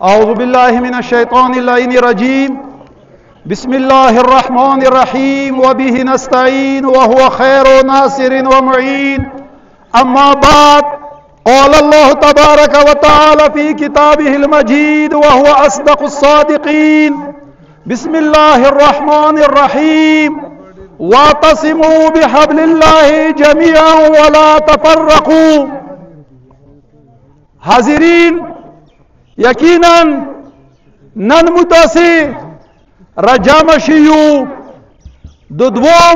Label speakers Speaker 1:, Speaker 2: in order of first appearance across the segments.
Speaker 1: أعوذ بالله من الشيطان اللعين الرجيم بسم الله الرحمن الرحيم وبه نستعين وهو خير ناصر ومعين أما بعد قال الله تبارك وتعالى في كتابه المجيد وهو أصدق الصادقين بسم الله الرحمن الرحيم واعتصموا بحبل الله جميعا ولا تفرقوا. حاضرین، یقیناً نن متاسی رجام شیو دو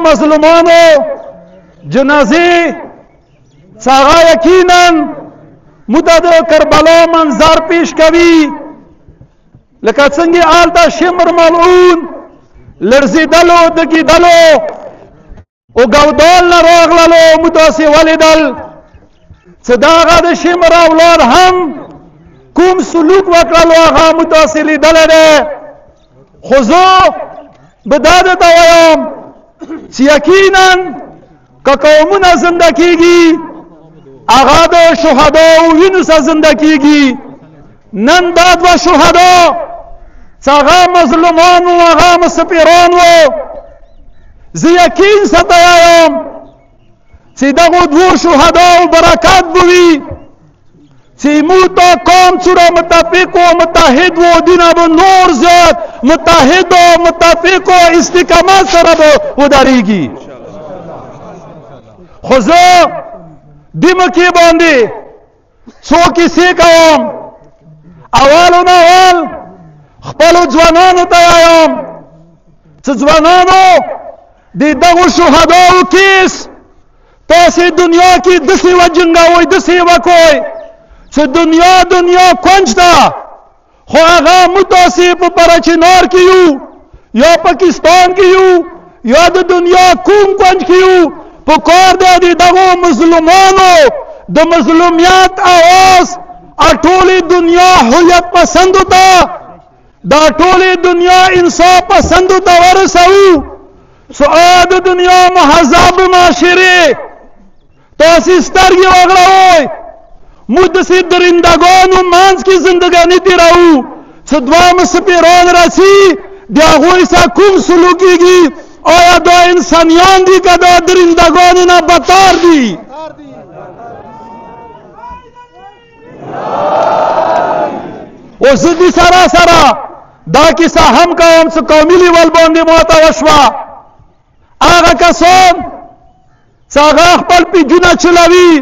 Speaker 1: مظلومانو جنازی ساغا یقیناً متد کربلا منظر پیش کوي لکه څنګه آلتا شمر ملعون لرزیدلو دګیدلو او ګودال نه راغللو متاسی ولیدل چې داغه د شمر اولاد هم کوم سلوک وکړلو هغه متاسی لیدلی دی. خو زه به دا درته وایم چې یقیناً که قومونه زنده کېږي هغه د شهداو وینو سره زنده کېږي. نن دا دوه شهدا چې هغه مظلومان وو هغه مسافران وو، زه یقین سره وایم چې دغو دوو شهداو برکت به وي چې موږ ته قوم سره متفق و متحد و دینه به نور زیات متحد و متفق و استقامت سره به ودرېږي. خو زه دې مکې باندې څو کیسې کوم. اولو نه اول خپلو ځوانانو ته وایم چې ځوانانو د دغو شهداو کیس تاسې دنیا کې داسې وجنګوئ داسې وکوئ چې دنیا کونج ده، خو هغه موږ تاسې په پرچنار کې یو یا پاکستان کې یو یا د دنیا کوم کونج کې یو، په کار دی د دغو مظلومانو د مظلومیت اواز ټولې دنیا هویت پسندو ته دا ټولې دنیا انصاف پسندو ته ورسوو. سؤال د دنیا مهذب معاشرې تاسې سترګې وغړوئ، موږ داسې درندګانو منځ کې زندګاني تېروو چې دوه مسافران راسي د هغوی سره کوم سلوک کېږي. آیا دا انسانیان دي که دا درندګانو نه بدتر دي؟ او زه دې سره سره دا کیسه هم کوم چې قومي لیول باندې ماته وشوه. هغه کسان چې هغه خپل پیجونه چلوي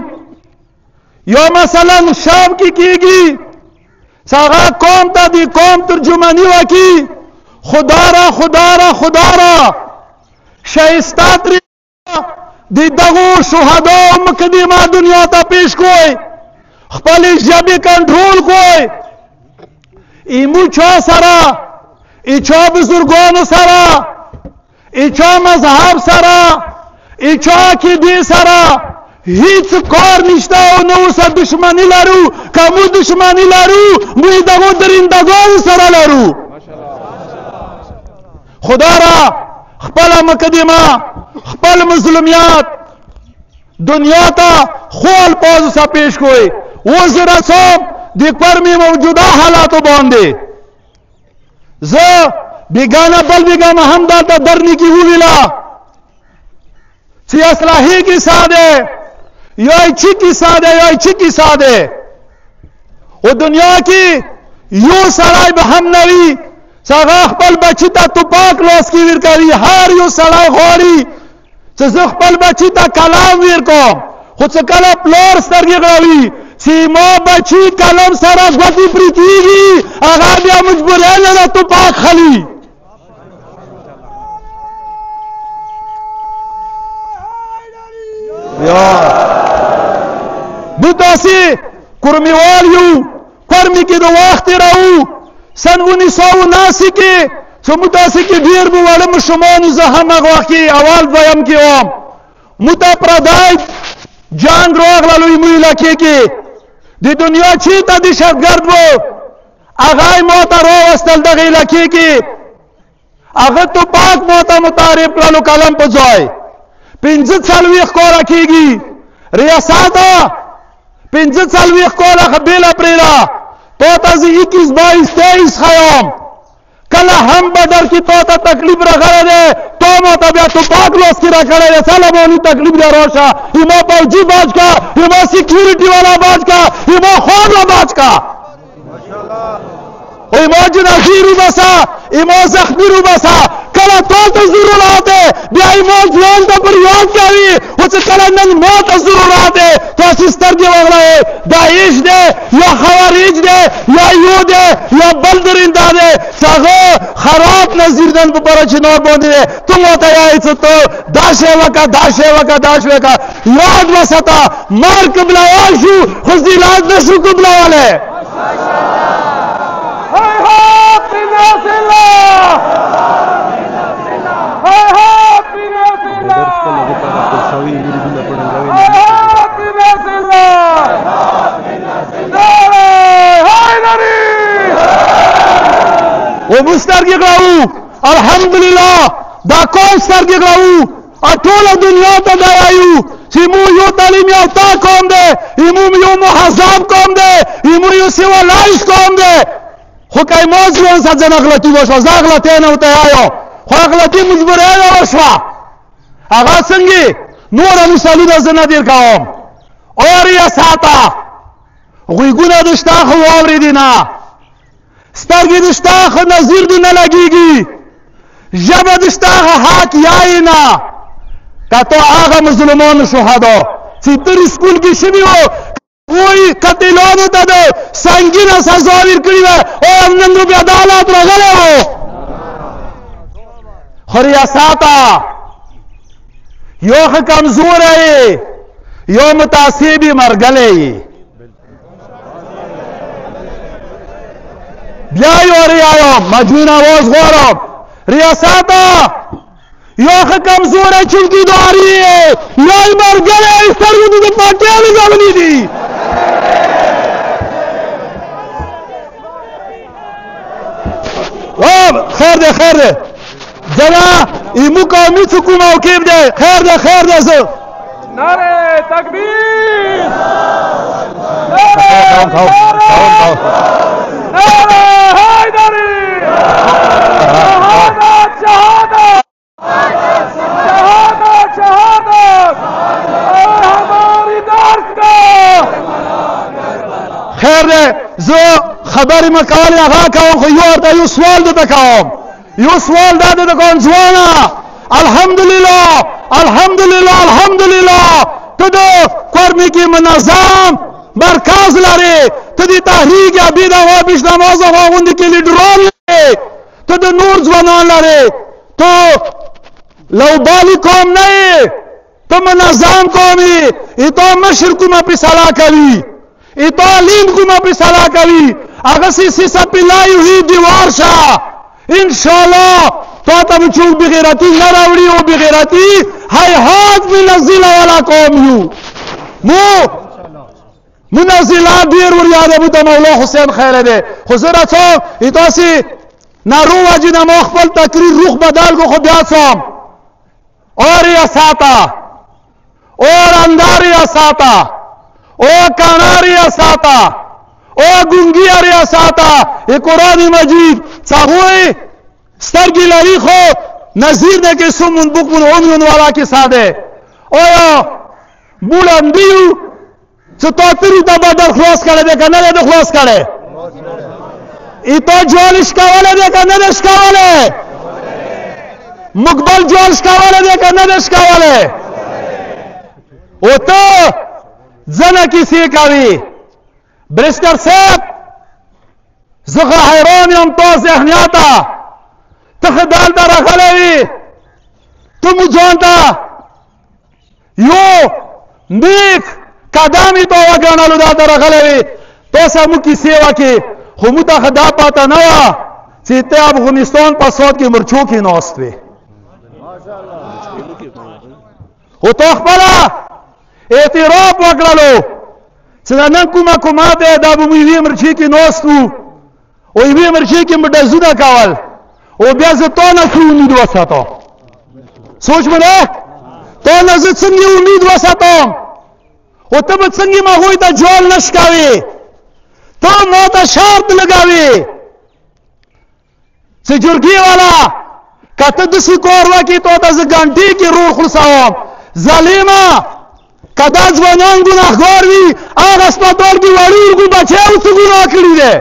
Speaker 1: یا مثلا شام کې کېږي چې هغه قوم ته د قوم ترجماني وکړي، خدا را شایسته طریقه د دغو شهداو مقدمه دنیا ته پیش کوئ، خپلې ژبې کنټرول کوئ. ایمو چا سره ایچا بزرگانو سره ایچا مذهب سره ایچا عقیدې سره هیڅ کار نشته او نه ورسره دشمني لرو. که موږ دشمني لرو موږ دغو درندګانو سره لرو. خدا را خپله مقدمه خپل مظلومیت دنیا ته خو الفاظو سره پیش کوئ. اوس زه رسوم د کرمې موجوده حالاتو باندې. زه بیګانه بل بیګانه هم دلته درنې کې وویله چې اصلاحي کیسه دی یا چی کیسه دی یا چی کیسه دی. او دنیا کې یو سړی به هم نه وي چې هغه خپل بچي ته توپاک لاس کې ورکوي. هر یو سړی غواړي چې زه خپل بچي ته کلام ورکوم، خو چې کله پلار سترګې غړوي چې ما بچی کلم سره ګوتې پرې کېږي هغه بیا مجبوریان نه توپاک خلي. موږ داسې کرمیوال یو کرمې کې د وخت تېروو. سن 1979 کې چې موږ داسې کې ډېر به واړه ماشومان زه هم هغه وخت کې اول دویم کې وم. موږ ته پردی جنګ راغللو زموږ علاقې کې د دنیا چېرته دهشتګرد و هغه یې ما ته راوستل دغه علاقې کې. هغه توپاک ما ته متعارف کړلو قلم په ځای 45 کاله کېږي ریاست 45 کاله بیله پرېږده تو تا 21 22 23 خیام کله هم بدر کی تو تا تکلیف رغړې ده تو مو ته بیا تو پاک لوس کی راکړې ده سلامونی تکلیف دی روشا ایمو فوجی باج کا ایمو سیکیورٹی والا باج کا ایمو خون باج کا ماشاءاللہ ایمو جنازی رو بسا ایمو زخمی رو بسا کله تو ضرورت ہے بیا ایمو جوان ته پر یاد کوي او چې کله نن موت ضرورت ہے تو سستر دی وغړې داعش دے یا خوارج دے یا یو دے یا بلدرنده دے څنګه خراب نظیر دن په پر چنور باندې ته مو ته یای څه ته داشه وکا یاد وستا مار قبله شو خو زیلاد نشو قبله والے و مسترگی گراو الحمدللہ دا کون سترگی گراو اٹول دنیا تا دایایو چی مو یو تعلیم یافتا قوم دے ایمو یو محذب قوم دے ایمو یو سیولائز قوم دے خو کئی موضوعان سا جن اغلطی وشوا زا اغلطی نوتا آیو خو اغلطی مجبور آیو وشوا اغا سنگی نور مثالو دا زن دیر قوم اور یا ساتا غیگونا دشتا خو آوری دینا سترگی دشتاخ نظیر دی نلگی گی جب دشتاخ حاک یائی نا کہ تو آغا مظلمان شہدو چی تر اسکول کی شبی ہو کوئی قتلانو تا دو سنگین سزاویر کری ہے اور امنن رو بی عدالت رو غلے ہو خریاساتا یو کمزور ہے یو متاثیبی مرگلے بیایو ریایو مجموعین آواز غورم ریاساتا یوخ کمزور ہے چلکی داری ہے یای مرگلے اس طرح دی پاکیالی گونی دی خیر دے جنا ایمو قومی سکو موقیب دے خیر دے سو نعرہ تکبیر نعرہ حیدری شہادت ہماری درس کا خیر دے زو خبری مکالی آغا کاؤں خو یو ارتا یو سوال دیتا کاؤں یو سوال دیتا کاؤں جوانا الحمدللہ تدو قرمی کی منظام مرکز لارے تدی تحریک یا بیدہ و پیش نماز و غوندی کے لیے ڈرون لارے تدو نور جوانان لارے تو لو بالی قوم نہیں تو منظام قومی ایتو مشرق ما پی صلاح کری ایتو علیم کو ما پی صلاح کری اگسی سیسا پی لائی ہوئی دیوار شاہ انشاءاللہ تو تب چوک بغیرتی نراوڑی و بغیرتی ہائی ہاتھ بھی نزیلہ والا قوم یو منزلات دیر وریاده بوده مولا حسین خیره ده خزر اچو ایتاسی نارو واجی نمو خپل تقریر روخ بدل کو خود بیاسم اور ریاساتا اور اندار ریاساتا اور کانا ریاساتا اور گنگی ریاساتا یہ قرآن مجید چاہوئی سترگی لری خو نظیر دے کے سمون بکمون عمیون والا کی سادے اویا بولندیو چه تو تری تا بدر خلاص کرده ده که نده خلاص کرده ای تو جوالش کواله ده که ندش کواله مقبل جوالش کواله ده که ندش کواله او تو زنه کسی کوي برشتر صاحب زغه حیرانیم تو ذهنیاتا تخدال در اخلوی تو مجانتا یو نیک قدامی تو وگرانالو دا در اخلوی تو سامو کسی وکی خموتا خدا پاتا نوا چیتے افغانستان پاسواد کی مرچو کی ناست وی او تو اخبالا اعتراف وکړلو چې نن کومه ده دا به یوې مرچې کې ناستو او یوې مرچې کې مې ډزونه کول او بیا زه تو نه څه امید وساتم سوچ مې نه تو نه زه څنګه امید وساتم او ته به څنګه ما هغوی ته جوال نشکوي تو موتا شرط لگاوی سے جرگی والا کہتا دسی کوروا کی تو تا زگانٹی کی روح خلصاوام ظلیمہ کدا جوانان گناہگار وی آگ اسپتال کی وڑیر کو بچے اس گناہ کری دے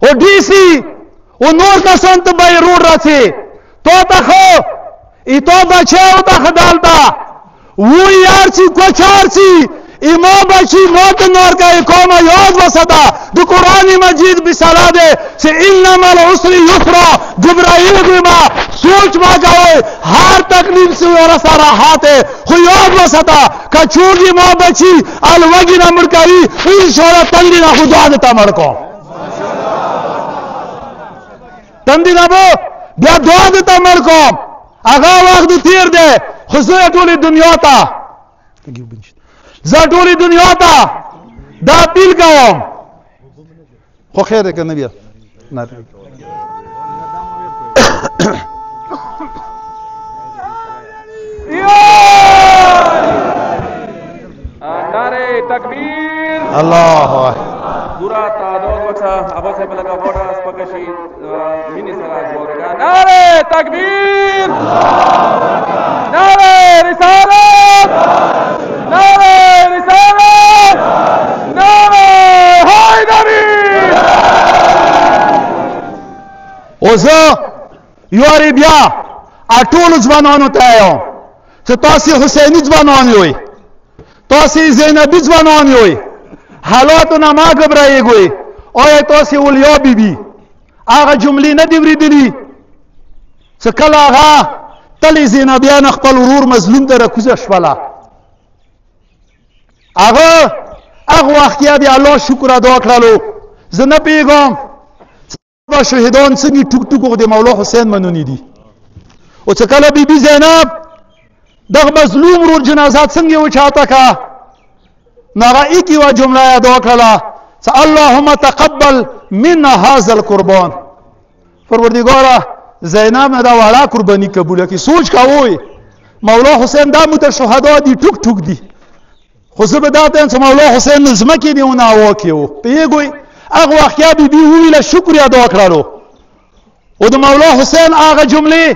Speaker 1: او ڈی سی او نور کسان تو بائی روڈ رسی تو تخو ای تو بچے او تخ ڈالتا وہ یار سی کوچار سی ایما بچی موت نور کا اقوم یاد وسطا دو قرآن مجید بسلا دے سے انما العسر یسرا جبرائیل بیما سوچ ما گئے ہر تکلیف سے اور سارا ہاتھ ہے خو یاد وسطا کچوگی ما بچی الوگی نہ مرکاری انشاءاللہ تندی نہ خدا دیتا مرکو تندی نہ بو بیا دعا دیتا مرکو اگا وقت تیر دے خصوصی ٹولی دنیا تا زٹولی دنیا تا دا اپیل کوم خو خیر ہے کہ نبی
Speaker 2: نعرے تکبیر
Speaker 1: اللہ
Speaker 2: پورا تعداد وقتا ابا سے بلگا بوڑا اسپکشی منی سراج بورگا نعرے تکبیر نعرے رسالت نعرے رسالت نعرے حیدری
Speaker 1: اوزا یواری بیا اٹول زبانانو تایو چه تاسی حسینی زبانانی ہوئی تاسی زینبی زبانانی ہوئی حالاتو نما گبرائی گوئی اوی تاسی اولیاء بی بی آغا جملی ندیوری دلی چه کل آغا تلی زینبیان اخپل ورور مظلوم در رکوز اشوالا آغا اغ وقتیا دی اللہ شکر ادا کرلو زنه پیغام با شهدان سنگی ټوک ټوک د مولا حسین منونی دي او چې کله بی بی زینب دغه مظلوم ورور جنازات څنګه وچاته کا نغه ایکی وا جمله ادا کړه چې اللهم تقبل منا هذا القربان پروردگارا زینب نه دا وړه قربانی قبول کړي سوچ کاوه مولا حسین دا مت شهدا دي ټوک ټوک دي خو زه به دا ته مولا حسین زمکه دی ونه واکیو پیګوي اغه واقعیا بی بی ویله شکر ادا کړلو او د مولا حسین اغه جمله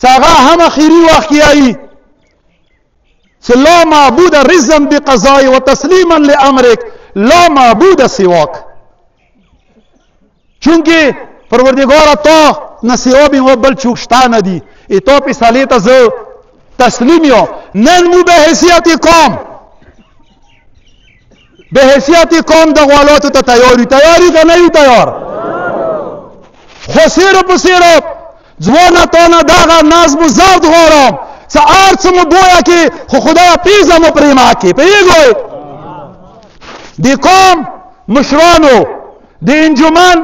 Speaker 1: څنګه هم اخیری واقعیای لا معبود رزا بقضاء وتسلیما لامرك لا معبود سواك چونکه پروردگار تو نسیوا بی و بل چوکشتانه دی ای تو پی سالیتا زو تسلیمیو نن مو به حیثیت قوم به حیثیت قوم د غوالاتو ته تیاری که نه یو تیار خو سیرو په سیرو ځوانه تانه دغه نظم زرد غواړم څه ارڅ مو بویا کې خو خدای پیزه مو پریما کې پیګوي د قوم مشرانو د انجمن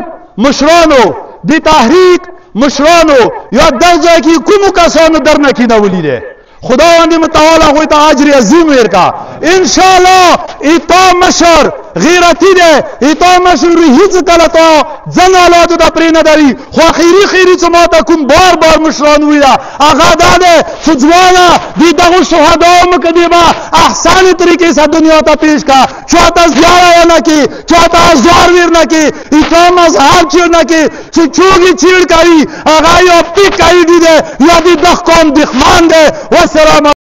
Speaker 1: مشرانو د تحریک مشرانو یا دغه کې کوم کسانو درنه کې نه ولیده خداوند متعال هغه ته اجر عظیم ورکا ان شاء الله ایتا مشر غیرتی ده ایتا مشر هیڅ کله تا زنالاتو د پرینه داری خو خیری سماته کوم بار مشران ویلا هغه ده ځوانه دی دغه شهدا مقدمه احسان طریقې سره دنیا ته پیش کا چاته زیاره نه کی چاته ازار ور نه کی ایتا مذهب چیر نه کی چې چوغي چیر کوي هغه یو پیک کوي دی یا دی دخ قوم دخمان ده والسلام